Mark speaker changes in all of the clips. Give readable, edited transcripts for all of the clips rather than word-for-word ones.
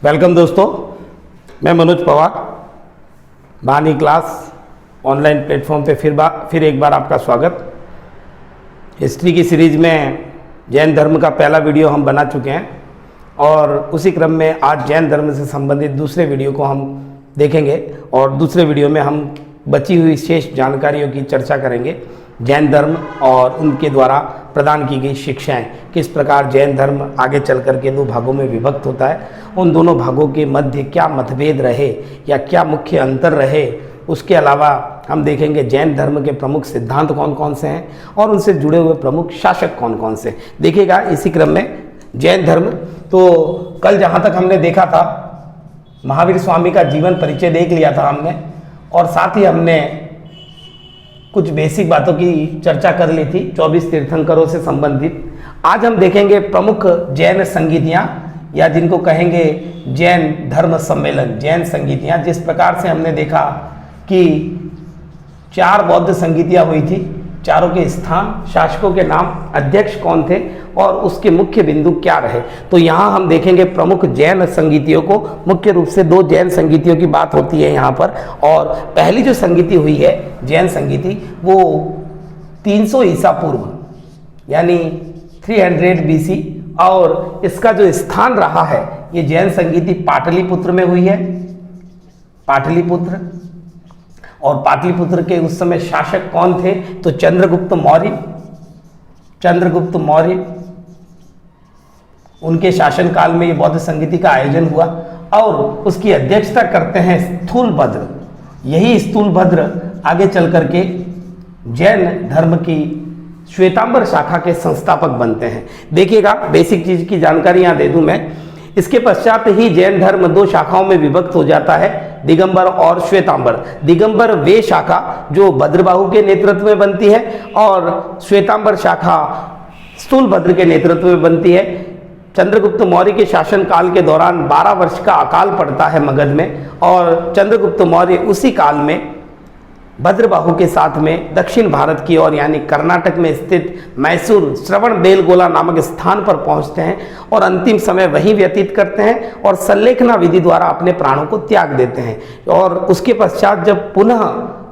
Speaker 1: Welcome दोस्तों, मैं मनोज पवार। बानी क्लास ऑनलाइन प्लेटफॉर्म पे फिर एक बार आपका स्वागत। हिस्ट्री की सीरीज में जैन धर्म का पहला वीडियो हम बना चुके हैं और उसी क्रम में आज जैन धर्म से संबंधित दूसरे वीडियो को हम देखेंगे और दूसरे वीडियो में हम बची हुई शेष जानकारियों की चर्चा करेंगे। जैन धर्म और उनके द्वारा प्रदान की गई शिक्षाएं, किस प्रकार जैन धर्म आगे चल कर के दो भागों में विभक्त होता है, उन दोनों भागों के मध्य क्या मतभेद रहे या क्या मुख्य अंतर रहे। उसके अलावा हम देखेंगे जैन धर्म के प्रमुख सिद्धांत कौन कौन से हैं और उनसे जुड़े हुए प्रमुख शासक कौन कौन से देखिएगा इसी क्रम में जैन धर्म। तो कल जहाँ तक हमने देखा था, महावीर स्वामी का जीवन परिचय देख लिया था हमने और साथ ही हमने कुछ बेसिक बातों की चर्चा कर ली थी 24 तीर्थंकरों से संबंधित। आज हम देखेंगे प्रमुख जैन संगीतियाँ या जिनको कहेंगे जैन धर्म सम्मेलन, जैन संगीतियाँ। जिस प्रकार से हमने देखा कि 4 बौद्ध संगीतियाँ हुई थी, चारों के स्थान, शासकों के नाम, अध्यक्ष कौन थे और उसके मुख्य बिंदु क्या रहे। तो यहाँ हम देखेंगे प्रमुख जैन संगीतियों को। मुख्य रूप से 2 जैन संगीतियों की बात होती है यहाँ पर। और पहली जो संगीति हुई है जैन संगीति, वो 300 ईसा पूर्व यानी 300 BC और इसका जो स्थान रहा है, ये जैन संगीति पाटलिपुत्र में हुई है। पाटलिपुत्र, और पाटलिपुत्र के उस समय शासक कौन थे तो चंद्रगुप्त मौर्य। चंद्रगुप्त मौर्य, उनके शासनकाल में ये बौद्ध संगीति का आयोजन हुआ और उसकी अध्यक्षता करते हैं स्थूलभद्र। यही स्थूलभद्र आगे चल करके जैन धर्म की श्वेतांबर शाखा के संस्थापक बनते हैं। देखिएगा बेसिक चीज की जानकारी यहाँ दे दूं मैं। इसके पश्चात ही जैन धर्म 2 शाखाओं में विभक्त हो जाता है, दिगंबर और श्वेतांबर। दिगंबर वे शाखा जो भद्रबाहु के नेतृत्व में बनती है और श्वेतांबर शाखा स्थूलभद्र के नेतृत्व में बनती है। चंद्रगुप्त मौर्य के शासन काल के दौरान 12 वर्ष का अकाल पड़ता है मगध में और चंद्रगुप्त मौर्य उसी काल में भद्रबाहु के साथ में दक्षिण भारत की ओर यानी कर्नाटक में स्थित मैसूर श्रवण बेलगोला नामक स्थान पर पहुंचते हैं और अंतिम समय वहीं व्यतीत करते हैं और सल्लेखना विधि द्वारा अपने प्राणों को त्याग देते हैं। और उसके पश्चात जब पुनः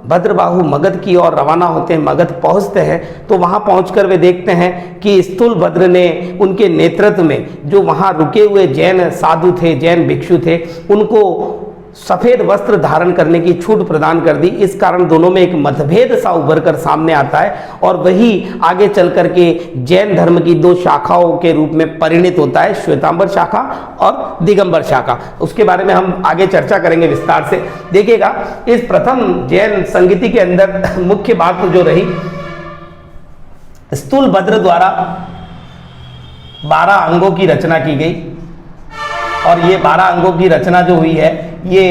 Speaker 1: भद्रबाहु मगध की ओर रवाना होते हैं, मगध पहुंचते हैं, तो वहां पहुंचकर वे देखते हैं कि स्थूलभद्र ने उनके नेतृत्व में जो वहां रुके हुए जैन साधु थे, जैन भिक्षु थे, उनको सफेद वस्त्र धारण करने की छूट प्रदान कर दी। इस कारण दोनों में एक मतभेद सा उभर कर सामने आता है और वही आगे चल करके जैन धर्म की 2 शाखाओं के रूप में परिणित होता है, श्वेतांबर शाखा और दिगंबर शाखा। उसके बारे में हम आगे चर्चा करेंगे विस्तार से। देखिएगा इस प्रथम जैन संगीति के अंदर मुख्य बात जो रही, स्थूलभद्र द्वारा 12 अंगों की रचना की गई और ये 12 अंगों की रचना जो हुई है ये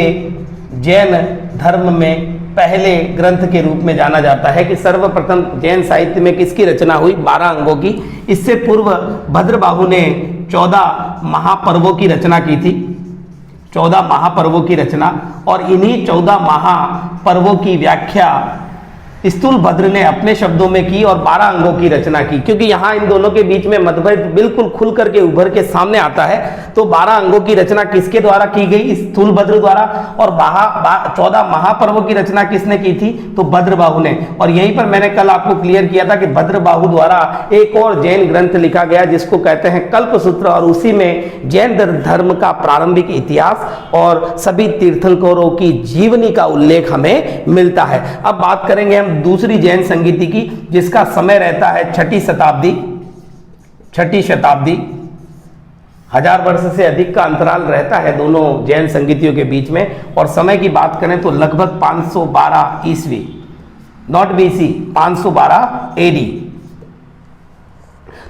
Speaker 1: जैन धर्म में पहले ग्रंथ के रूप में जाना जाता है कि सर्वप्रथम जैन साहित्य में किसकी रचना हुई, 12 अंगों की। इससे पूर्व भद्रबाहु ने 14 महापर्वों की रचना की थी, 14 महापर्वों की रचना, और इन्हीं 14 महापर्वों की व्याख्या स्थूलभद्र ने अपने शब्दों में की और 12 अंगों की रचना की। क्योंकि यहाँ इन दोनों के बीच में मतभेद बिल्कुल खुल करके उभर के सामने आता है। तो 12 अंगों की रचना किसके द्वारा की गई, स्थूलभद्र द्वारा, और 14 महापर्वों की रचना किसने की थी तो भद्रबाहु ने। और यहीं पर मैंने कल आपको क्लियर किया था कि भद्रबाहु द्वारा एक और जैन ग्रंथ लिखा गया जिसको कहते हैं कल्पसूत्र, और उसी में जैन धर्म का प्रारंभिक इतिहास और सभी तीर्थंकरों की जीवनी का उल्लेख हमें मिलता है। अब बात करेंगे हम दूसरी जैन संगीति की, जिसका समय रहता है 6ठी शताब्दी। 6ठी शताब्दी, 1000 वर्ष से अधिक का अंतराल रहता है दोनों जैन संगीतियों के बीच में। और समय की बात करें तो लगभग 512 ईस्वी, नॉट BC, 512 AD।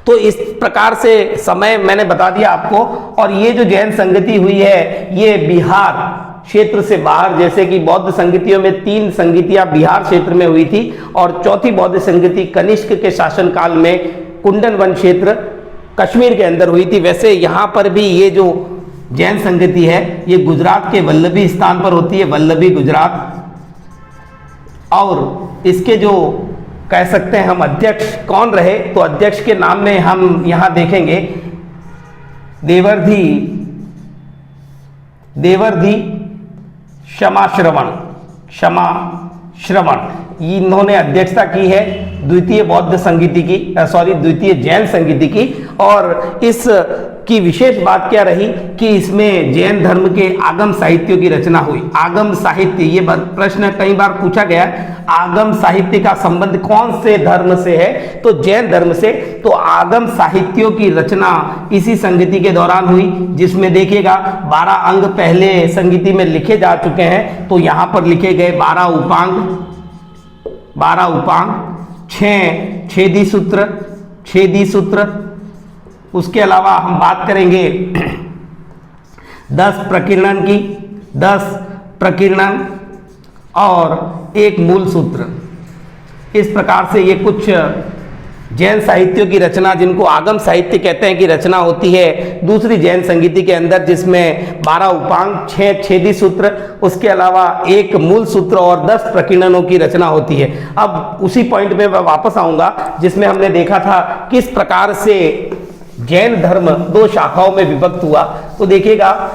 Speaker 1: तो इस प्रकार से समय मैंने बता दिया आपको। और ये जो जैन संगति हुई है ये बिहार क्षेत्र से बाहर, जैसे कि बौद्ध संगीतियों में 3 संगीतियां बिहार क्षेत्र में हुई थी और चौथी बौद्ध संगीति कनिष्क के शासनकाल में कुंडन वन क्षेत्र कश्मीर के अंदर हुई थी। वैसे यहाँ पर भी ये जो जैन संगति है ये गुजरात के वल्लभी स्थान पर होती है, वल्लभी गुजरात। और इसके जो कह सकते हैं हम अध्यक्ष कौन रहे, तो अध्यक्ष के नाम में हम यहाँ देखेंगे देवर्धि देवर्धि क्षमा श्रवण इन्होंने अध्यक्षता की है द्वितीय बौद्ध संगीति की, द्वितीय जैन संगीति की। और इस की विशेष बात क्या रही कि इसमें जैन धर्म के आगम साहित्यों की रचना हुई। आगम साहित्य, ये प्रश्न कई बार पूछा गया, आगम साहित्य का संबंध कौन से धर्म से है, तो जैन धर्म से। तो आगम साहित्यों की रचना इसी संगीति के दौरान हुई, जिसमें देखिएगा 12 अंग पहले संगीति में लिखे जा चुके हैं। तो यहां पर लिखे गए 12 उपांग, 6 छेदी सूत्र। उसके अलावा हम बात करेंगे 10 प्रकीर्णन और एक मूल सूत्र। इस प्रकार से ये कुछ जैन साहित्यों की रचना, जिनको आगम साहित्य कहते हैं, की रचना होती है दूसरी जैन संगीति के अंदर, जिसमें 12 उपांग, 6 छेदी सूत्र, उसके अलावा एक मूल सूत्र और 10 प्रकीर्णनों की रचना होती है। अब उसी पॉइंट में मैं वापस आऊंगा जिसमें हमने देखा था किस प्रकार से जैन धर्म 2 शाखाओं में विभक्त हुआ। तो देखिएगा,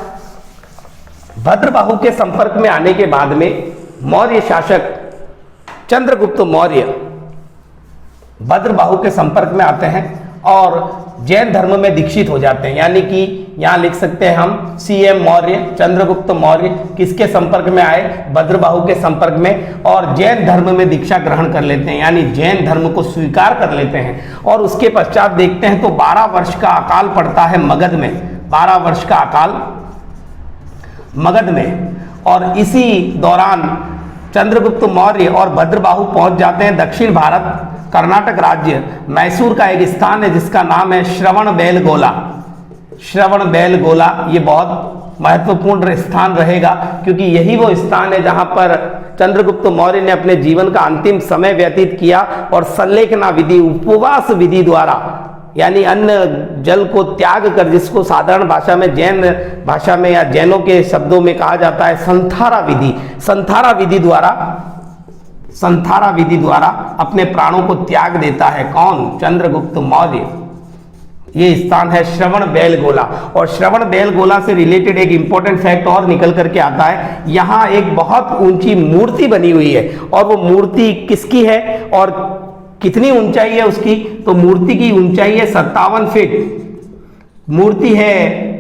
Speaker 1: भद्रबाहु के संपर्क में आने के बाद में मौर्य शासक चंद्रगुप्त मौर्य भद्रबाहु के संपर्क में आते हैं और जैन धर्म में दीक्षित हो जाते हैं। यानी कि यहां लिख सकते हैं हम CM मौर्य, चंद्रगुप्त मौर्य किसके संपर्क में आए, भद्रबाहु के संपर्क में, और जैन धर्म में दीक्षा ग्रहण कर लेते हैं, यानी जैन धर्म को स्वीकार कर लेते हैं। और उसके पश्चात देखते हैं तो 12 वर्ष का अकाल पड़ता है मगध में, 12 वर्ष का अकाल मगध में। और इसी दौरान चंद्रगुप्त मौर्य और भद्रबाहु पहुंच जाते हैं दक्षिण भारत, कर्नाटक राज्य, मैसूर का एक स्थान है जिसका नाम है श्रवणबेलगोला। ये बहुत महत्वपूर्ण स्थान रहेगा, क्योंकि यही वो स्थान है जहां पर चंद्रगुप्त मौर्य ने अपने जीवन का अंतिम समय व्यतीत किया और संलेखना विधि, उपवास विधि द्वारा, यानी अन्न जल को त्याग कर, जिसको साधारण भाषा में, जैन भाषा में या जैनों के शब्दों में कहा जाता है संथारा विधि द्वारा अपने प्राणों को त्याग देता है। कौन? चंद्रगुप्त मौर्य। ये स्थान है श्रवणबेलगोला। और श्रवणबेलगोला से रिलेटेड एक इंपॉर्टेंट फैक्ट और निकल करके आता है, यहाँ एक बहुत ऊंची मूर्ति बनी हुई है। और वो मूर्ति किसकी है और कितनी ऊंचाई है उसकी? तो मूर्ति की ऊंचाई है 57 फीट। मूर्ति है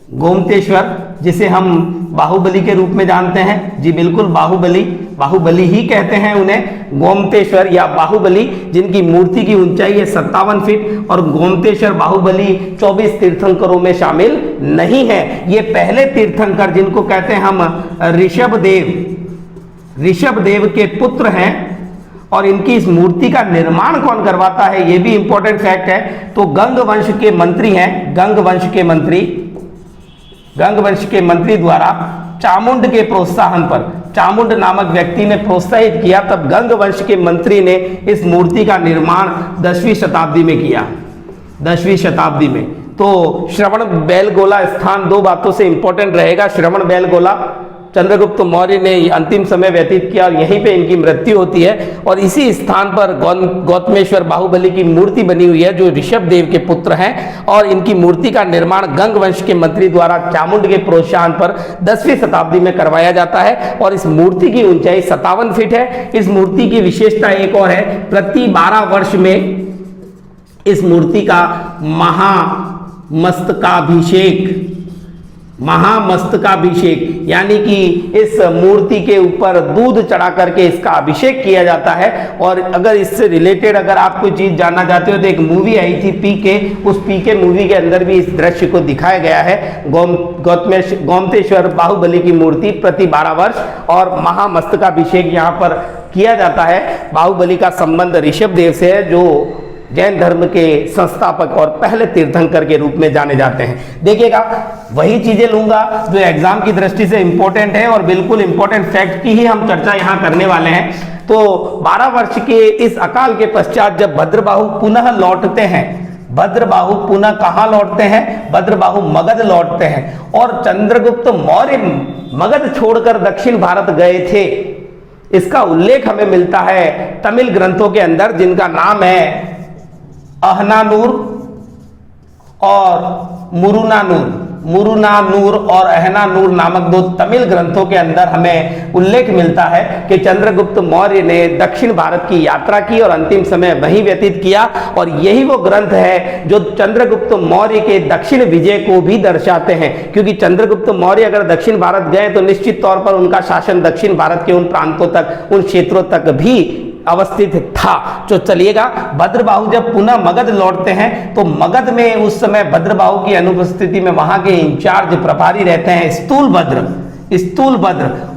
Speaker 1: गोमतेश्वर, जिसे हम बाहुबली के रूप में जानते हैं। जी बिल्कुल, बाहुबली ही कहते हैं उन्हें, गोमतेश्वर या बाहुबली, जिनकी मूर्ति की ऊंचाई है 57 फीट। और गोमतेश्वर बाहुबली 24 तीर्थंकरों में शामिल नहीं है। ये पहले तीर्थंकर, जिनको कहते हैं हम ऋषभदेव के पुत्र हैं। और इनकी इस मूर्ति का निर्माण कौन करवाता है, ये भी इंपॉर्टेंट फैक्ट है। तो गंग वंश के मंत्री हैं, गंग वंश के मंत्री द्वारा चामुंड के प्रोत्साहन पर, चामुंड नामक व्यक्ति ने प्रोत्साहित किया, तब गंग वंश के मंत्री ने इस मूर्ति का निर्माण 10वीं शताब्दी में किया, 10वीं शताब्दी में। तो श्रवणबेलगोला स्थान 2 बातों से इंपॉर्टेंट रहेगा। श्रवणबेलगोला, चंद्रगुप्त मौर्य ने अंतिम समय व्यतीत किया और यहीं पे इनकी मृत्यु होती है। और इसी स्थान पर गौतमेश्वर बाहुबली की मूर्ति बनी हुई है, जो ऋषभदेव के पुत्र हैं। और इनकी मूर्ति का निर्माण गंग वंश के मंत्री द्वारा चामुंड के प्रोत्साहन पर 10वीं शताब्दी में करवाया जाता है। और इस मूर्ति की ऊंचाई 57 फीट है। इस मूर्ति की विशेषता एक और है, प्रति 12 वर्ष में इस मूर्ति का महामस्तकाभिषेक, यानी कि इस मूर्ति के ऊपर दूध चढ़ा करके इसका अभिषेक किया जाता है। और अगर इससे रिलेटेड अगर आप कोई चीज जानना चाहते हो तो एक मूवी आई थी पीके, उस पीके मूवी के अंदर भी इस दृश्य को दिखाया गया है। गोमतेश्वर बाहुबली की मूर्ति प्रति 12 वर्ष और महामस्तकाभिषेक यहाँ पर किया जाता है। बाहुबली का संबंध ऋषभदेव से है, जो जैन धर्म के संस्थापक और पहले तीर्थंकर के रूप में जाने जाते हैं। देखिएगा, वही चीजें लूंगा जो एग्जाम की दृष्टि से इंपॉर्टेंट है और बिल्कुल इंपॉर्टेंट फैक्ट की ही हम चर्चा यहां करने वाले हैं। तो 12 वर्ष के इस अकाल के पश्चात जब भद्रबाहु पुनः लौटते हैं, भद्रबाहु पुनः कहां लौटते हैं? भद्रबाहु मगध लौटते हैं। और चंद्रगुप्त मौर्य मगध छोड़कर दक्षिण भारत गए थे, इसका उल्लेख हमें मिलता है तमिल ग्रंथों के अंदर, जिनका नाम है अहनानूर और मुरुनानूर और अहनानूर नामक दो तमिल ग्रंथों के अंदर हमें उल्लेख मिलता है कि चंद्रगुप्त मौर्य ने दक्षिण भारत की यात्रा की और अंतिम समय वहीं व्यतीत किया, और यही वो ग्रंथ है जो चंद्रगुप्त मौर्य के दक्षिण विजय को भी दर्शाते हैं, क्योंकि चंद्रगुप्त मौर्य अगर दक्षिण भारत गए तो निश्चित तौर पर उनका शासन दक्षिण भारत के उन प्रांतों तक, उन क्षेत्रों तक भी अवस्थित था। तो चलिएगा, भद्रबाहु जब पुनः मगध लौटते हैं तो मगध में उस समय भद्रबाहु की अनुपस्थिति में वहां के इंचार्ज प्रभारी रहते हैं स्थूलभद्र,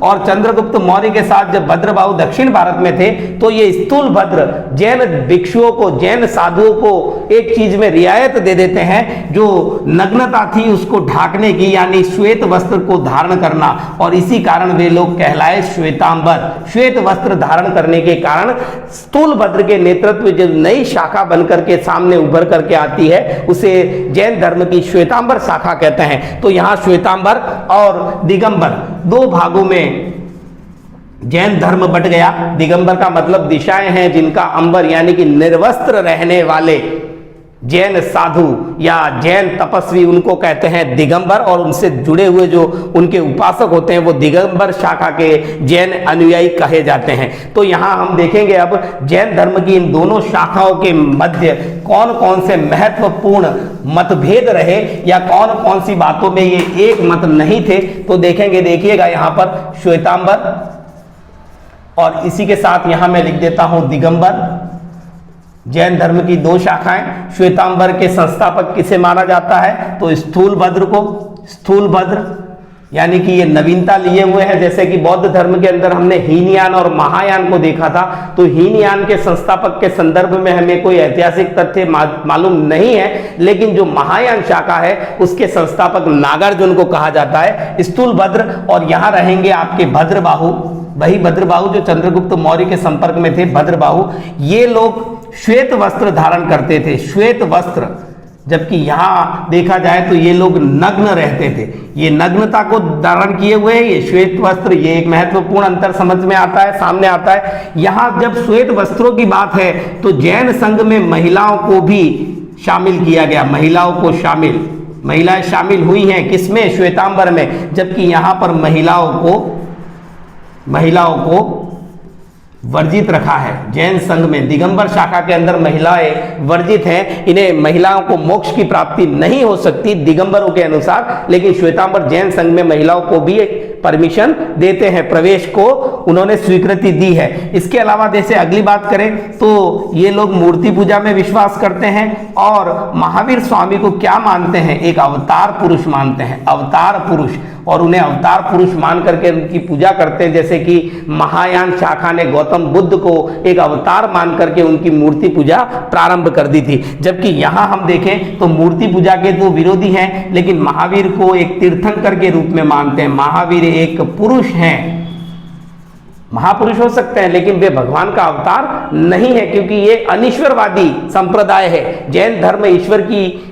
Speaker 1: और चंद्रगुप्त मौर्य के साथ जब भद्रबाहु दक्षिण भारत में थे तो ये स्थूलभद्र जैन भिक्षुओं को, जैन साधुओं को एक चीज में रियायत दे देते हैं, जो नग्नता थी उसको ढाकने की, यानी श्वेत वस्त्र को धारण करना, और इसी कारण वे लोग कहलाए श्वेतांबर। श्वेत वस्त्र धारण करने के कारण स्थूलभद्र के नेतृत्व में जो नई शाखा बनकर के सामने उभर करके आती है उसे जैन धर्म की श्वेतांबर शाखा कहते हैं। तो यहां श्वेतांबर और दिगंबर दो भागों में जैन धर्म बट गया। दिगंबर का मतलब दिशाएं हैं जिनका अंबर यानी कि निर्वस्त्र रहने वाले जैन साधु या जैन तपस्वी, उनको कहते हैं दिगंबर, और उनसे जुड़े हुए जो उनके उपासक होते हैं वो दिगंबर शाखा के जैन अनुयायी कहे जाते हैं। तो यहां हम देखेंगे अब जैन धर्म की इन दोनों शाखाओं के मध्य कौन कौन से महत्वपूर्ण मतभेद रहे या कौन कौन सी बातों में ये एक मत नहीं थे, तो देखेंगे। देखिएगा यहां पर श्वेतांबर, और इसी के साथ यहां मैं लिख देता हूं दिगंबर। जैन धर्म की दो शाखाएं। श्वेतांबर के संस्थापक किसे माना जाता है? तो स्थूलभद्र को। स्थूलभद्र यानी कि ये नवीनता लिए हुए हैं, जैसे कि बौद्ध धर्म के अंदर हमने हीनयान और महायान को देखा था। तो हीनयान के संस्थापक के संदर्भ में हमें कोई ऐतिहासिक तथ्य मालूम नहीं है, लेकिन जो महायान शाखा है उसके संस्थापक नागार्जुन को कहा जाता है स्थूलभद्र। और यहाँ रहेंगे आपके भद्रबाहु, वही भद्रबाहु जो चंद्रगुप्त मौर्य के संपर्क में थे। भद्रबाहु ये लोग श्वेत वस्त्र धारण करते थे, श्वेत वस्त्र, जबकि यहां देखा जाए तो ये लोग नग्न रहते थे। ये नग्नता को धारण किए हुए हैं, ये श्वेत वस्त्र, ये एक महत्वपूर्ण अंतर समझ में आता है, सामने आता है। यहां जब श्वेत वस्त्रों की बात है तो जैन संघ में महिलाओं को भी शामिल किया गया। महिलाएं शामिल हुई हैं किसमें? श्वेतांबर में, जबकि यहां पर महिलाओं को वर्जित रखा है। जैन संघ में दिगंबर शाखा के अंदर महिलाएं वर्जित हैं, इन्हें महिलाओं को मोक्ष की प्राप्ति नहीं हो सकती दिगंबरों के अनुसार, लेकिन श्वेतांबर जैन संघ में महिलाओं को भी परमिशन देते हैं, प्रवेश को उन्होंने स्वीकृति दी है। इसके अलावा जैसे अगली बात करें तो ये लोग मूर्ति पूजा में विश्वास करते हैं, और महावीर स्वामी को क्या मानते हैं? एक अवतार पुरुष मानते हैं, अवतार पुरुष, और उन्हें अवतार पुरुष मान करके उनकी पूजा करते हैं। जैसे कि महायान शाखा ने गौतम बुद्ध को एक अवतार मान करके उनकी मूर्ति पूजा प्रारंभ कर दी थी, जबकि यहां हम देखें तो मूर्ति पूजा के तो विरोधी हैं, लेकिन महावीर को एक तीर्थंकर के रूप में मानते हैं। महावीर एक पुरुष हैं, महापुरुष हो सकते हैं, लेकिन वे भगवान का अवतार नहीं है, क्योंकि ये अनिश्वरवादी संप्रदाय है। जैन धर्म ईश्वर की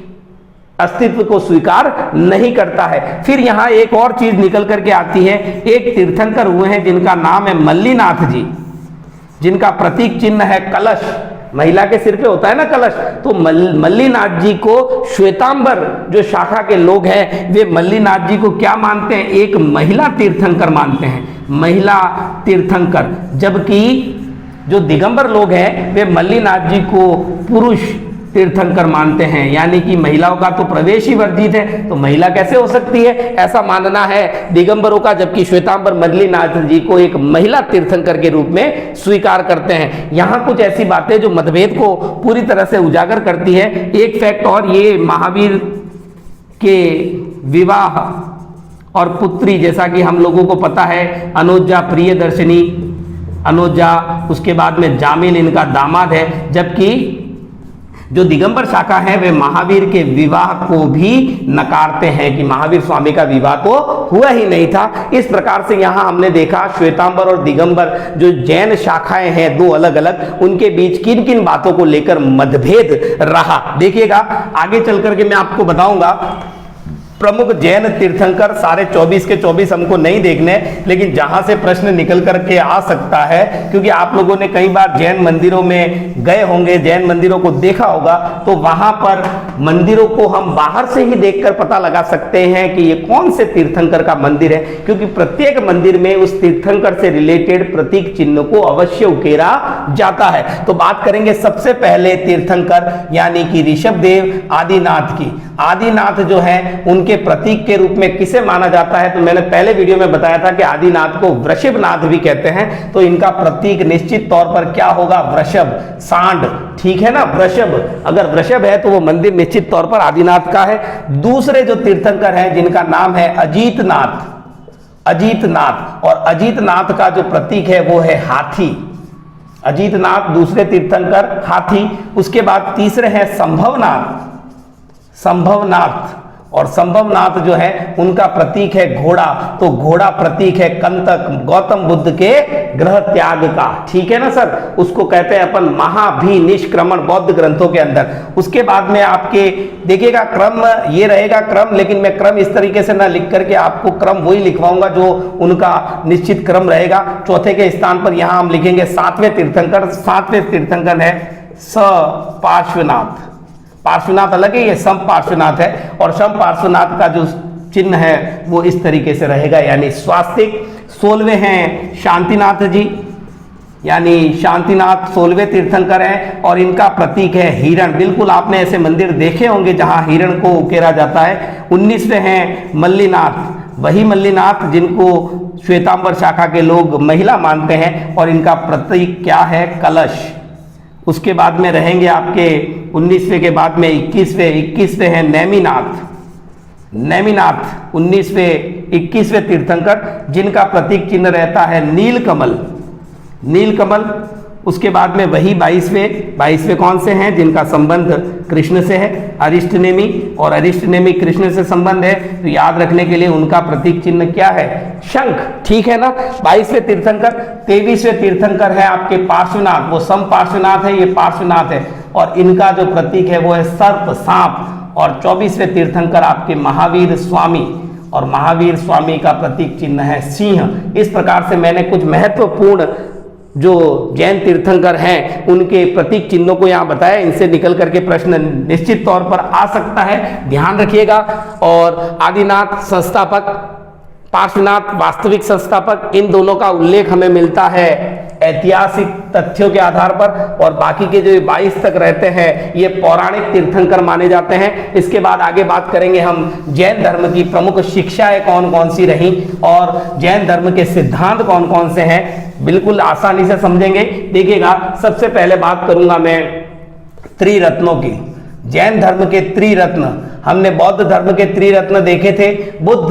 Speaker 1: अस्तित्व को स्वीकार नहीं करता है। फिर यहां एक और चीज निकल करके आती है, एक तीर्थंकर हुए हैं जिनका नाम है मल्लीनाथ जी, जिनका प्रतीक चिन्ह है कलश, महिला के सिर पे होता है ना कलश। तो मल्लीनाथ जी को श्वेतांबर जो शाखा के लोग हैं वे मल्लीनाथ जी को क्या मानते हैं? एक महिला तीर्थंकर मानते हैं, महिला तीर्थंकर। जबकि जो दिगंबर लोग हैं वे मल्लीनाथ जी को पुरुष तीर्थंकर मानते हैं, यानी कि महिलाओं का तो प्रवेश ही वर्जित है, तो महिला कैसे हो सकती है, ऐसा मानना है दिगंबरों का। जबकि श्वेतांबर मल्लीनाथ जी को एक महिला तीर्थंकर के रूप में स्वीकार करते हैं। यहाँ कुछ ऐसी बातें जो मतभेद को पूरी तरह से उजागर करती है। एक फैक्ट और, ये महावीर के विवाह और पुत्री, जैसा कि हम लोगों को पता है, अनुजा प्रियदर्शनी, अनुजा, उसके बाद में जामिल इनका दामाद है। जबकि जो दिगंबर शाखा है वे महावीर के विवाह को भी नकारते हैं कि महावीर स्वामी का विवाह तो हुआ ही नहीं था। इस प्रकार से यहां हमने देखा श्वेतांबर और दिगंबर जो जैन शाखाएं हैं दो अलग अलग, उनके बीच किन किन बातों को लेकर मतभेद रहा। देखिएगा आगे चल करके मैं आपको बताऊंगा प्रमुख जैन तीर्थंकर सारे 24 के 24 हमको नहीं देखने, लेकिन जहां से प्रश्न निकल करके आ सकता है, क्योंकि आप लोगों ने कई बार जैन मंदिरों में गए होंगे, जैन मंदिरों को देखा होगा, तो वहां पर मंदिरों को हम बाहर से ही देखकर पता लगा सकते हैं कि ये कौन से तीर्थंकर का मंदिर है, क्योंकि प्रत्येक मंदिर में उस तीर्थंकर से रिलेटेड प्रतीक चिन्ह को अवश्य उकेरा जाता है। तो बात करेंगे सबसे पहले तीर्थंकर यानी कि ऋषभदेव आदिनाथ की। आदिनाथ जो है उनके प्रतीक के रूप में किसे माना जाता है, तो मैंने पहले वीडियो में बताया था कि आदिनाथ को वृषभनाथ भी कहते हैं, तो इनका प्रतीक निश्चित तौर पर क्या होगा, वृषभ, सांड, ठीक है ना, वृषभ, अगर वृषभ है तो वो मंदिर निश्चित तौर पर आदिनाथ का है। दूसरे जो तीर्थंकर हैं जिनका नाम है अजीतनाथ, अजीतनाथ, और अजीतनाथ का जो प्रतीक है वो है हाथी। अजीतनाथ दूसरे तीर्थंकर हाथी। उसके बाद तीसरे हैं संभवनाथ, संभवनाथ, और संभवनाथ जो है उनका प्रतीक है घोड़ा, तो घोड़ा प्रतीक है कंटक, गौतम बुद्ध के ग्रह त्याग का, ठीक है ना सर, उसको कहते हैं अपन महाभिनिष्क्रमण बौद्ध ग्रंथों के अंदर। उसके बाद में आपके देखिएगा क्रम ये रहेगा क्रम, लेकिन मैं क्रम इस तरीके से ना लिख करके आपको क्रम वही लिखवाऊंगा जो उनका निश्चित क्रम रहेगा। चौथे के स्थान पर यहां हम लिखेंगे सातवें तीर्थंकर। सातवें तीर्थंकर है सपार्श्वनाथ। पार्श्वनाथ अलग है, ये सम पार्श्वनाथ है, और सम पार्श्वनाथ का जो चिन्ह है वो इस तरीके से रहेगा, यानी स्वास्तिक। 16वें हैं शांतिनाथ जी, यानी शांतिनाथ 16वें तीर्थंकर हैं, और इनका प्रतीक है हिरण। बिल्कुल आपने ऐसे मंदिर देखे होंगे जहां हिरण को उकेरा जाता है। 19वें हैं मल्लीनाथ, वही मल्लीनाथ जिनको श्वेतांबर शाखा के लोग महिला मानते हैं, और इनका प्रतीक क्या है, कलश। उसके बाद में रहेंगे आपके 19वें के बाद में 21वें हैं नेमिनाथ। नेमिनाथ 19वें 21वें तीर्थंकर जिनका प्रतीक चिन्ह रहता है नीलकमल, नीलकमल। उसके बाद में वही 22वें कौन से हैं जिनका संबंध कृष्ण से है, अरिष्टनेमी, और अरिष्टनेमी कृष्ण से संबंध है, तो याद रखने के लिए उनका प्रतीक चिन्ह क्या है, शंख, ठीक है ना। 22वें तीर्थंकर। 23वें तीर्थंकर है आपके पार्श्वनाथ, वो सम पार्श्वनाथ है, ये पार्श्वनाथ है, और इनका जो प्रतीक है वो है सर्प, सांप। और 24वें तीर्थंकर आपके महावीर स्वामी, और महावीर स्वामी का प्रतीक चिन्ह है सिंह। इस प्रकार से मैंने कुछ महत्वपूर्ण जो जैन तीर्थंकर हैं उनके प्रतीक चिन्हों को यहाँ बताया। इनसे निकल करके प्रश्न निश्चित तौर पर आ सकता है, ध्यान रखिएगा। और आदिनाथ संस्थापक, पार्श्वनाथ वास्तविक संस्थापक, इन दोनों का उल्लेख हमें मिलता है ऐतिहासिक तथ्यों के आधार पर, और बाकी के जो 22 तक रहते हैं ये पौराणिक तीर्थंकर माने जाते हैं। इसके बाद आगे बात करेंगे हम जैन धर्म की प्रमुख शिक्षाएं कौन कौन सी रही और जैन धर्म के सिद्धांत कौन कौन से हैं, बिल्कुल आसानी से समझेंगे। देखिएगा, सबसे पहले बात करूंगा मैं त्रिरत्नों की। जैन धर्म के त्रिरत्न, हमने बौद्ध धर्म के त्रिरत्न देखे थे, बुद्ध,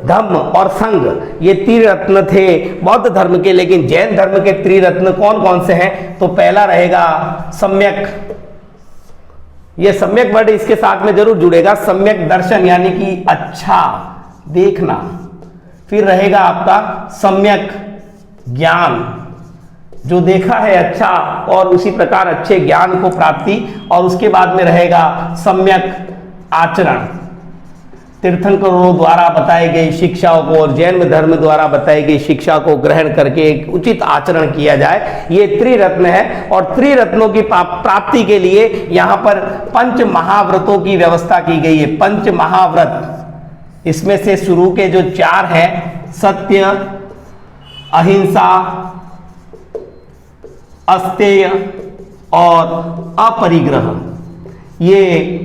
Speaker 1: धम्म और संघ, ये त्रिरत्न थे बौद्ध धर्म के। लेकिन जैन धर्म के त्रिरत्न कौन कौन से हैं, तो पहला रहेगा सम्यक, ये सम्यक वर्ड इसके साथ में जरूर जुड़ेगा, सम्यक दर्शन यानी कि अच्छा देखना। फिर रहेगा आपका सम्यक ज्ञान, जो देखा है अच्छा और उसी प्रकार अच्छे ज्ञान को प्राप्ति। और उसके बाद में रहेगा सम्यक आचरण, तीर्थंकरों द्वारा बताई गई शिक्षाओं को और जैन धर्म द्वारा बताई गई शिक्षा को ग्रहण करके एक उचित आचरण किया जाए, ये त्रिरत्न है। और त्रिरत्नों की प्राप्ति के लिए यहाँ पर पंच महाव्रतों की व्यवस्था की गई है। पंच महाव्रत, इसमें से शुरू के जो 4 हैं, सत्य, अहिंसा, अस्तेय और अपरिग्रह, ये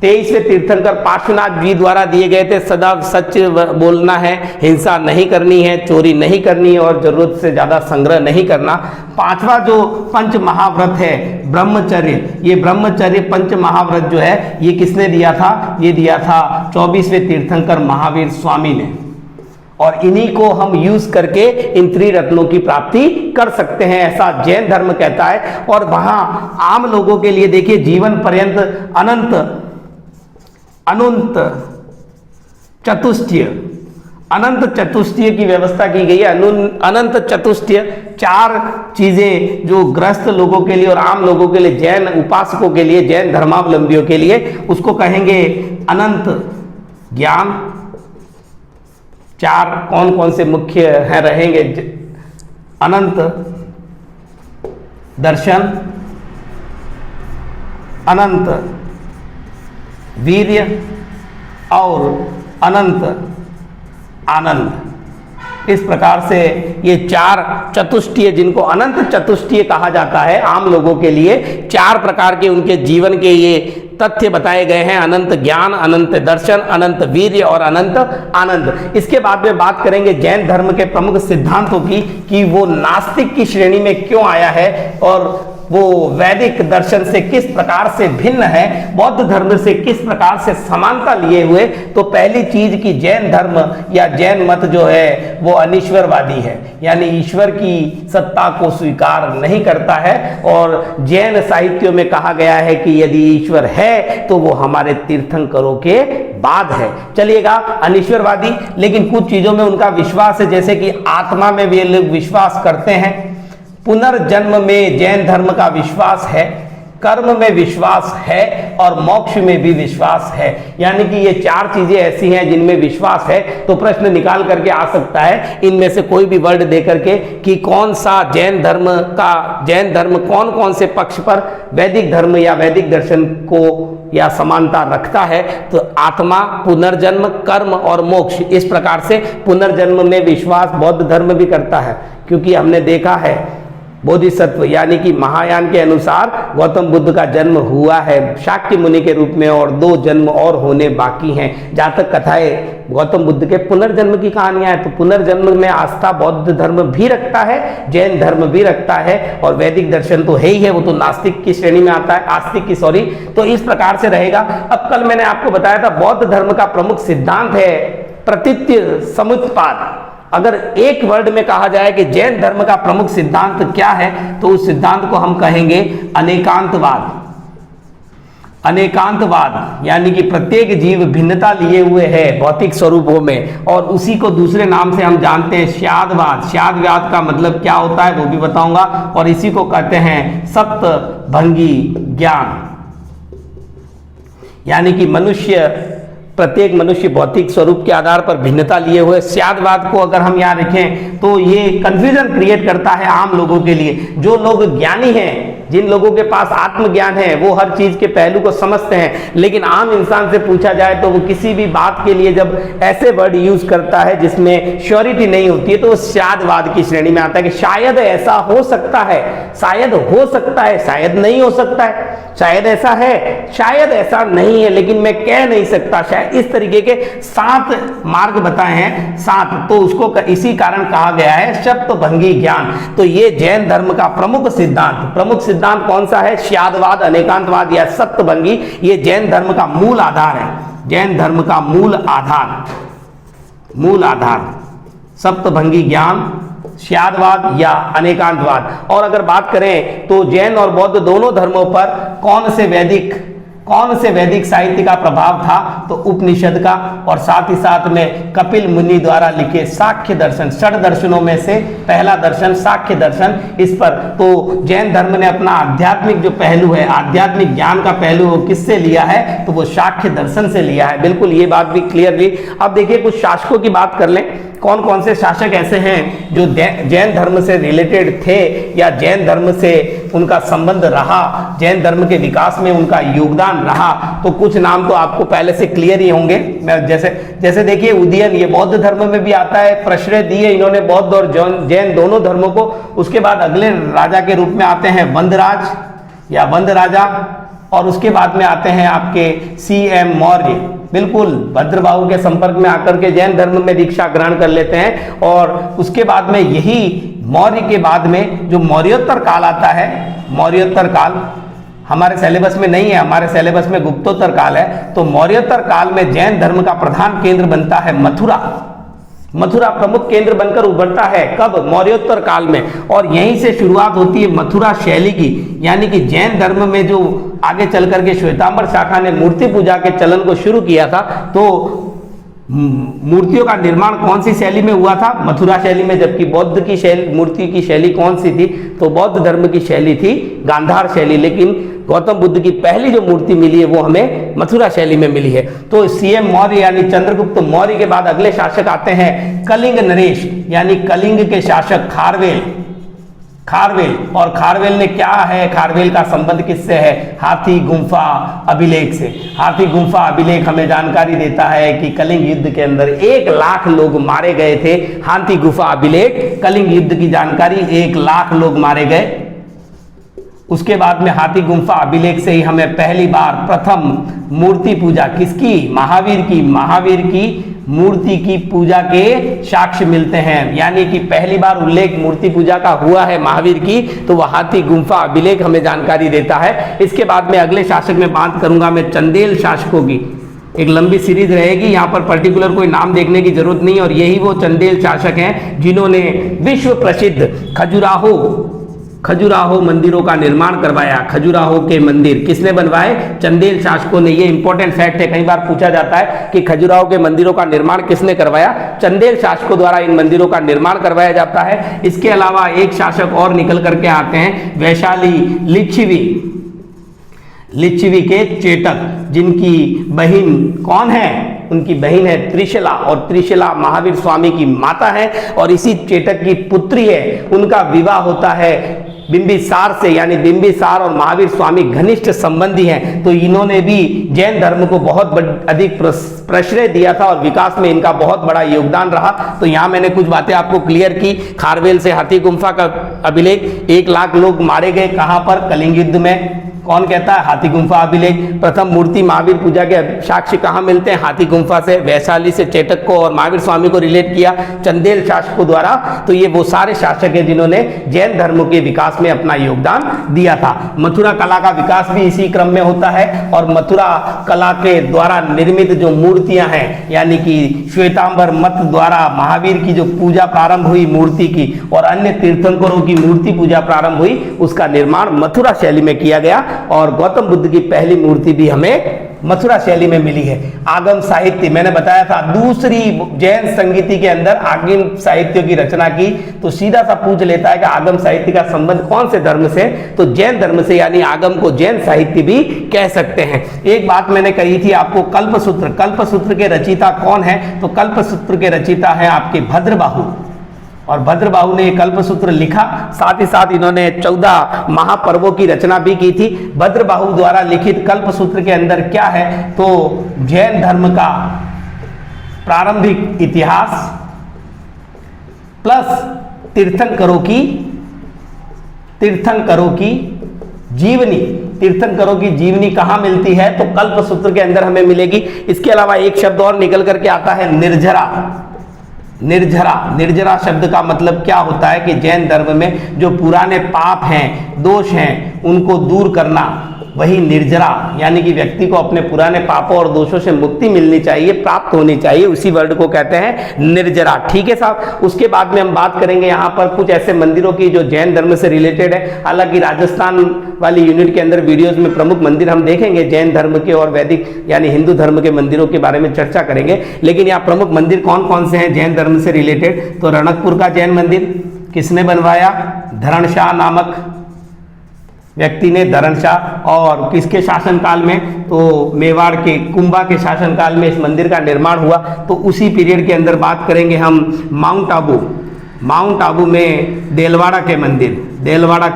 Speaker 1: 23वें तीर्थंकर पार्श्वनाथ जी द्वारा दिए गए थे। सदा सच बोलना है, हिंसा नहीं करनी है, चोरी नहीं करनी है और जरूरत से ज्यादा संग्रह नहीं करना। 5वां जो पंच महाव्रत है ब्रह्मचर्य, ये ब्रह्मचर्य पंच महाव्रत जो है ये किसने दिया था, ये दिया था 24वें तीर्थंकर महावीर स्वामी ने। और इन्हीं को हम यूज करके इन त्रिरत्नों की प्राप्ति कर सकते हैं, ऐसा जैन धर्म कहता है। और वहां आम लोगों के लिए देखिए जीवन पर्यंत अनंत चतुष्टय की व्यवस्था की गई है। अनंत चतुष्टय 4 चीजें जो ग्रस्त लोगों के लिए और आम लोगों के लिए, जैन उपासकों के लिए, जैन धर्मावलंबियों के लिए, उसको कहेंगे अनंत ज्ञान, चार कौन कौन से मुख्य हैं रहेंगे, अनंत दर्शन, अनंत वीर्य और अनंत आनंद। इस प्रकार से ये चार चतुष्टय, जिनको अनंत चतुष्टय कहा जाता है, आम लोगों के लिए चार प्रकार के उनके जीवन के ये तथ्य बताए गए हैं, अनंत ज्ञान, अनंत दर्शन, अनंत वीर्य और अनंत आनंद। इसके बाद में बात करेंगे जैन धर्म के प्रमुख सिद्धांतों की, कि वो नास्तिक की श्रेणी में क्यों आया है और वो वैदिक दर्शन से किस प्रकार से भिन्न है, बौद्ध धर्म से किस प्रकार से समानता लिए हुए। तो पहली चीज कि जैन धर्म या जैन मत जो है वो अनीश्वरवादी है, यानी ईश्वर की सत्ता को स्वीकार नहीं करता है। और जैन साहित्यों में कहा गया है कि यदि ईश्वर है तो वो हमारे तीर्थंकरों के बाद है। चलिएगा, अनीश्वरवादी, लेकिन कुछ चीजों में उनका विश्वास है, जैसे कि आत्मा में वे लोग विश्वास करते हैं, पुनर्जन्म में जैन धर्म का विश्वास है, कर्म में विश्वास है और मोक्ष में भी विश्वास है। यानी कि ये चार चीजें ऐसी हैं जिनमें विश्वास है। तो प्रश्न निकाल करके आ सकता है इनमें से कोई भी वर्ड दे करके कि कौन सा जैन धर्म कौन कौन से पक्ष पर वैदिक धर्म या वैदिक दर्शन को या समानता रखता है। तो आत्मा, पुनर्जन्म, कर्म और मोक्ष, इस प्रकार से पुनर्जन्म में विश्वास बौद्ध धर्म भी करता है, क्योंकि हमने देखा है बोधिसत्व यानी कि महायान के अनुसार गौतम बुद्ध का जन्म हुआ है शाक्य मुनि के रूप में और 2 जन्म और होने बाकी हैं। जहाँ तक कथाएं गौतम बुद्ध के पुनर्जन्म की कहानियां हैं, तो पुनर्जन्म में आस्था बौद्ध धर्म भी रखता है, जैन धर्म भी रखता है, और वैदिक दर्शन तो है ही है, वो तो नास्तिक की श्रेणी में आता है, आस्तिक की, सॉरी। तो इस प्रकार से रहेगा। अब कल मैंने आपको बताया था बौद्ध धर्म का प्रमुख सिद्धांत है प्रतीत्य समुत्पाद। अगर एक वर्ड में कहा जाए कि जैन धर्म का प्रमुख सिद्धांत क्या है, तो उस सिद्धांत को हम कहेंगे अनेकांतवाद। अनेकांतवाद यानी कि प्रत्येक जीव भिन्नता लिए हुए है भौतिक स्वरूपों में, और उसी को दूसरे नाम से हम जानते हैं श्यादवाद। श्यादवाद का मतलब क्या होता है वो भी बताऊंगा, और इसी को कहते हैं सप्तभंगी ज्ञान, यानी कि प्रत्येक मनुष्य भौतिक स्वरूप के आधार पर भिन्नता लिए हुए। स्यादवाद को अगर हम यहाँ रखें तो ये कंफ्यूजन क्रिएट करता है आम लोगों के लिए। जो लोग ज्ञानी हैं, जिन लोगों के पास आत्मज्ञान है, वो हर चीज के पहलू को समझते हैं, लेकिन आम इंसान से पूछा जाए तो वो किसी भी बात के लिए जब ऐसे वर्ड यूज करता है जिसमें श्योरिटी नहीं होती है, तो वो स्यादवाद की श्रेणी में आता है कि शायद ऐसा हो सकता है, शायद हो सकता है, शायद नहीं हो सकता है, शायद ऐसा है, शायद ऐसा नहीं है, लेकिन मैं कह नहीं सकता शायद। इस तरीके के 7 मार्ग बताए हैं, 7। तो उसको इसी कारण कहा गया है सप्तभंगी ज्ञान। तो ये जैन धर्म का प्रमुख सिद्धांत कौन सा है? श्यादवाद, अनेकांतवाद या सप्तभंगी। ये जैन धर्म का मूल आधार है, जैन धर्म का मूल आधार सप्तभंगी ज्ञान, श्यादवाद या अनेकांतवाद। और अगर बात करें तो जैन और बौद्ध दोनों धर्मों पर कौन से वैदिक साहित्य का प्रभाव था? तो उपनिषद का, और साथ ही साथ में कपिल मुनि द्वारा लिखे साख्य दर्शन, 6 दर्शनों में से पहला दर्शन साख्य दर्शन, इस पर तो जैन धर्म ने अपना आध्यात्मिक जो पहलू है, आध्यात्मिक ज्ञान का पहलू, वो किससे लिया है? तो वो साख्य दर्शन से लिया है। बिल्कुल ये बात भी क्लियरली। अब देखिए कुछ शासकों की बात कर लें। कौन कौन से शासक ऐसे हैं जो जैन धर्म से रिलेटेड थे या जैन धर्म से उनका संबंध रहा, जैन धर्म के विकास में उनका योगदान रहा? तो कुछ नाम तो आपको पहले से क्लियर ही होंगे। मैं जैसे देखिए उदयन, ये बौद्ध धर्म में भी आता है, प्रश्रय दिए इन्होंने बौद्ध और जैन दोनों धर्मों को। उसके बाद अगले राजा के रूप में आते हैं वंदराज या वंद राजा, और उसके बाद में आते हैं आपके CM मौर्य। बिल्कुल भद्रबाहु के संपर्क में आकर के जैन धर्म में दीक्षा ग्रहण कर लेते हैं। और उसके बाद में यही मौर्य के बाद में जो मौर्योत्तर काल आता है, मौर्योत्तर काल हमारे सिलेबस में नहीं है, हमारे सिलेबस में गुप्तोत्तर काल है। तो मौर्योत्तर काल में जैन धर्म का प्रधान केंद्र बनता है मथुरा प्रमुख केंद्र बनकर उभरता है। कब? मौर्योत्तर काल में। और यहीं से शुरुआत होती है मथुरा शैली की, यानी कि जैन धर्म में जो आगे चल करके श्वेतांबर शाखा ने मूर्ति पूजा के चलन को शुरू किया था, तो मूर्तियों का निर्माण कौन सी शैली में हुआ था? मथुरा शैली में। जबकि बौद्ध की शैली, मूर्ति की शैली कौन सी थी? तो बौद्ध धर्म की शैली थी गांधार शैली। लेकिन गौतम बुद्ध की पहली जो मूर्ति मिली है वो हमें मथुरा शैली में मिली है। तो सीएम मौर्य यानी चंद्रगुप्त मौर्य के बाद अगले शासक आते हैं कलिंग नरेश यानी कलिंग के शासक खारवेल। और खारवेल ने क्या है, खारवेल का संबंध किससे है? हाथी गुम्फा अभिलेख से। हाथी गुम्फा अभिलेख हमें जानकारी देता है कि कलिंग युद्ध के अंदर 1 लाख लोग मारे गए थे। हाथी गुफा अभिलेख कलिंग युद्ध की जानकारी, 1 लाख लोग मारे गए। उसके बाद में हाथी गुम्फा अभिलेख से ही हमें पहली बार प्रथम मूर्ति पूजा किसकी? महावीर की मूर्ति की पूजा के साक्ष्य मिलते हैं। यानी कि पहली बार उल्लेख मूर्ति पूजा का हुआ है महावीर की, तो वह हाथी गुम्फा अभिलेख हमें जानकारी देता है। इसके बाद में अगले शासक में बात करूंगा मैं चंदेल शासकों की। एक लंबी सीरीज रहेगी, यहाँ पर पर्टिकुलर कोई नाम देखने की जरूरत नहीं। और यही वो चंदेल शासक हैं जिन्होंने विश्व प्रसिद्ध खजुराहो मंदिरों का निर्माण करवाया। खजुराहो के मंदिर किसने बनवाए? चंदेल शासकों ने। ये इंपॉर्टेंट फैक्ट है, कई बार पूछा जाता है कि खजुराहो के मंदिरों का निर्माण किसने करवाया? चंदेल शासकों द्वारा इन मंदिरों का निर्माण करवाया जाता है। इसके अलावा एक शासक और निकल करके आते हैं, वैशाली लिच्छवी के चेटक, जिनकी बहन कौन है? उनकी बहन है त्रिशला, और त्रिशला महावीर स्वामी की माता है और इसी चेटक की पुत्री है। उनका विवाह होता है बिंबिसार से, यानी बिंबिसार और महावीर स्वामी घनिष्ठ संबंधी हैं। तो इन्होंने भी जैन धर्म को बहुत अधिक प्रश्रय दिया था और विकास में इनका बहुत बड़ा योगदान रहा। तो यहाँ मैंने कुछ बातें आपको क्लियर की। खारवेल से हाथी गुम्फा का अभिलेख, 1 लाख लोग मारे गए कहाँ पर? कलिंग युद्ध में। कौन कहता है? हाथी गुम्फा अभिलेख। प्रथम मूर्ति महावीर पूजा के साक्ष्य कहाँ मिलते हैं? हाथी गुम्फा से। वैशाली से चेटक को और महावीर स्वामी को रिलेट किया चंदेल शासकों द्वारा। तो ये वो सारे शासक हैं जिन्होंने जैन धर्म के विकास में अपना योगदान दिया था। मथुरा कला का विकास भी इसी क्रम में होता है और मथुरा कला के द्वारा निर्मित जो मूर्तियां हैं, यानी कि श्वेतांबर मत द्वारा महावीर की जो पूजा प्रारंभ हुई मूर्ति की और अन्य तीर्थंकरों की मूर्ति पूजा प्रारंभ हुई, उसका निर्माण मथुरा शैली में किया गया। और गौतम बुद्ध की पहली मूर्ति भी हमें मथुरा शैली में मिली है। आगम साहित्य, मैंने बताया था दूसरी जैन संगीति के अंदर आगम साहित्य की रचना की। तो सीधा सा पूछ लेता है कि आगम साहित्य का संबंध कौन से धर्म से? तो जैन धर्म से, यानी आगम को जैन साहित्य भी कह सकते हैं। एक बात मैंने कही थी आपको, कल्पसूत्र के रचयिता कौन है? तो कल्पसूत्र के रचयिता है आपके भद्रबाहु, और भद्रबाहु ने कल्पसूत्र लिखा। साथ ही साथ इन्होंने 14 महापर्वों की रचना भी की थी। भद्रबाहु द्वारा लिखित कल्पसूत्र के अंदर क्या है? तो जैन धर्म का प्रारंभिक इतिहास प्लस तीर्थंकरों की जीवनी कहां मिलती है? तो कल्पसूत्र के अंदर हमें मिलेगी। इसके अलावा एक शब्द और निकल करके आता है, निर्जरा शब्द का मतलब क्या होता है कि जैन धर्म में जो पुराने पाप हैं, दोष हैं, उनको दूर करना, वही निर्जरा, यानी कि व्यक्ति को अपने पुराने पापों और दोषों से मुक्ति मिलनी चाहिए, प्राप्त होनी चाहिए, उसी वर्ड को कहते हैं निर्जरा। ठीक है साहब। उसके बाद में हम बात करेंगे यहाँ पर कुछ ऐसे मंदिरों की जो जैन धर्म से रिलेटेड है। हालांकि राजस्थान वाली यूनिट के अंदर वीडियोस में प्रमुख मंदिर हम देखेंगे जैन धर्म के और वैदिक यानी हिंदू धर्म के मंदिरों के बारे में चर्चा करेंगे। लेकिन यहाँ प्रमुख मंदिर कौन कौन से हैं जैन धर्म से रिलेटेड? तो रणकपुर का जैन मंदिर किसने बनवाया? धरणशाह नामक व्यक्ति ने, धरणशाह। और किसके शासनकाल में? तो मेवाड़ के कुंभा के शासनकाल में इस मंदिर का निर्माण हुआ। तो उसी पीरियड के अंदर बात करेंगे हम माउंट आबू में देलवाड़ा के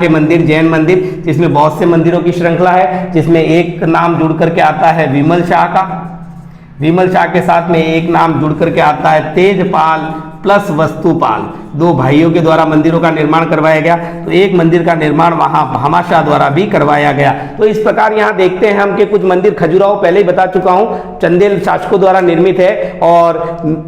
Speaker 1: मंदिर, जैन मंदिर, जिसमें बहुत से मंदिरों की श्रृंखला है, जिसमें एक नाम जुड़ करके आता है विमल शाह का। विमल शाह के साथ में एक नाम जुड़ करके आता है तेजपाल प्लस वस्तुपाल। 2 भाइयों के द्वारा मंदिरों का निर्माण करवाया गया। तो एक मंदिर का निर्माण वहां भामाशाह द्वारा भी करवाया गया। तो इस प्रकार यहाँ देखते हैं हम कि कुछ मंदिर खजुराहो पहले ही बता चुका हूं चंदेल शासकों द्वारा निर्मित है। और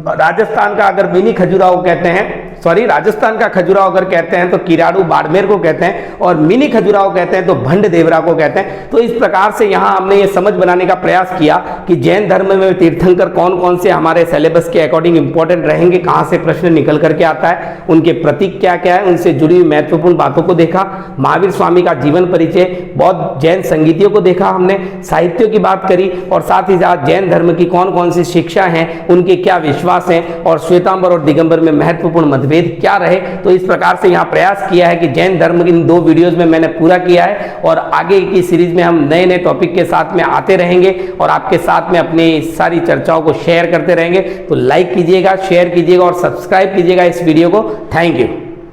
Speaker 1: राजस्थान का अगर मिनी खजुराहो कहते हैं, राजस्थान का खजुराहो अगर कहते हैं तो किराड़ू बाड़मेर को कहते हैं, और मिनी खजुराहो कहते हैं तो भंड देवरा को कहते हैं। तो इस प्रकार से यहाँ हमने ये समझ बनाने का प्रयास किया कि जैन धर्म में तीर्थंकर कौन कौन से हमारे सिलेबस के अकॉर्डिंग इंपॉर्टेंट रहेंगे, कहाँ से प्रश्न निकल करके आता है, उनके प्रतीक क्या क्या है, उनसे जुड़ी हुई महत्वपूर्ण बातों को देखा। महावीर स्वामी का जीवन परिचय, बहुत जैन संगीतियों को देखा हमने, साहित्यों की बात करी, और साथ ही साथ जैन धर्म की कौन कौन सी शिक्षा हैं, उनके क्या विश्वास हैं, और श्वेतांबर और दिगंबर में महत्वपूर्ण मतभेद भेद क्या रहे। तो इस प्रकार से यहाँ प्रयास किया है कि जैन धर्म इन 2 वीडियोज में मैंने पूरा किया है, और आगे की सीरीज में हम नए नए टॉपिक के साथ में आते रहेंगे और आपके साथ में अपनी सारी चर्चाओं को शेयर करते रहेंगे। तो लाइक कीजिएगा, शेयर कीजिएगा और सब्सक्राइब कीजिएगा इस वीडियो को। Thank you.